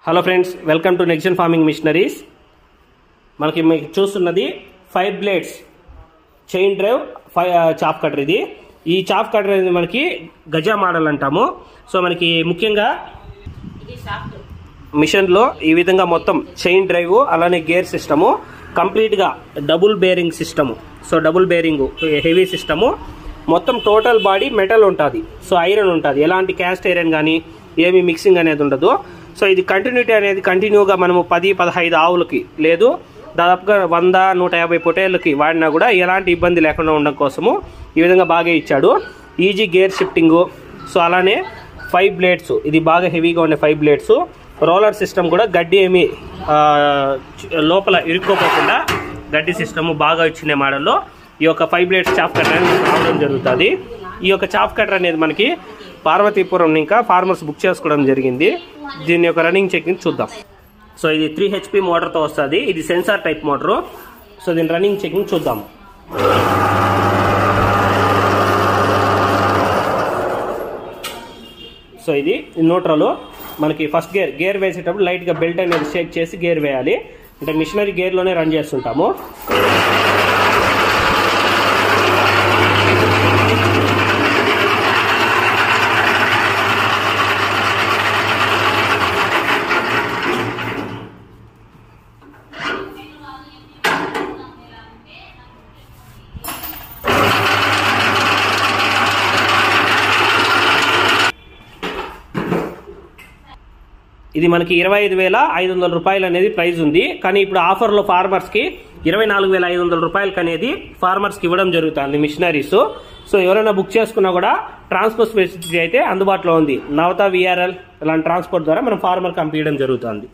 Hello friends, welcome to next gen farming machineries. మనకి మీకు చూస్తున్నది 5 blades chain drive chop cutter. ఈ chop cutter అనేది మనకి గజా మోడల్ అంటాము. సో మనకి ముఖ్యంగా మిషన్లో ఈ విధంగా మొత్తం చైన్ డ్రైవ్, అలానే గేర్ సిస్టము, కంప్లీట్గా double bearing system. So double bearing heavy system, మొత్తం టోటల్ బాడీ మెటల్ ఉంటుంది. సో ఐరన్ ఉంటుంది, ఎలాంటి క్యాస్ట్ ఐరన్ కానీ ఏమి మిక్సింగ్ అనేది ఉండదు. సో ఇది కంటిన్యూటీ అనేది కంటిన్యూగా మనము 10-15 ఆవులకి లేదు దాదాపుగా 100-150 పొటేళ్ళకి వాడినా కూడా ఎలాంటి ఇబ్బంది లేకుండా ఉండడం కోసము ఈ విధంగా బాగా ఇచ్చాడు. Easy gear షిఫ్టింగు. సో అలానే 5 బ్లేడ్స్, ఇది బాగా హెవీగా ఉండే 5 బ్లేడ్స్. రోలర్ సిస్టమ్ కూడా గడ్డి ఏమి లోపల ఇరుక్కోపోకుండా గడ్డి సిస్టము బాగా ఇచ్చిన మోడల్లో ఈ యొక్క 5 బ్లేడ్స్ చాప్ కటర్ అనేది రావడం జరుగుతుంది. ఈ యొక్క చాప్ కటర్ అనేది మనకి పార్వతీపురం ఇంకా ఫార్మర్స్ బుక్ చేసుకోవడం జరిగింది. దీని యొక్క రన్నింగ్ చెకింగ్ చూద్దాం. సో ఇది 3 HP మోటార్తో వస్తుంది. ఇది సెన్సార్ టైప్ మోటరు. సో దీని రన్నింగ్ చెకింగ్ చూద్దాం. సో ఇది న్యూట్రల్. మనకి ఫస్ట్ గేర్ వేసేటప్పుడు లైట్గా బెల్ట్ అనేది షేక్ చేసి గేర్ వేయాలి. అంటే మిషనరీ గేర్లోనే రన్ చేస్తుంటాము. ఇది మనకి 25,500 రూపాయలు అనేది ప్రైస్ ఉంది. కానీ ఇప్పుడు ఆఫర్లో ఫార్మర్స్కి 24,500 రూపాయలకి అనేది ఫార్మర్స్కి ఇవ్వడం జరుగుతుంది మిషనరీస్. సో ఎవరైనా బుక్ చేసుకున్నా కూడా ట్రాన్స్పోర్ట్ ఫెసిలిటీ అయితే అందుబాటులో ఉంది. నవత VRL ఇలాంటి ట్రాన్స్పోర్ట్ ద్వారా మనం ఫార్మర్కి పంపించడం జరుగుతుంది.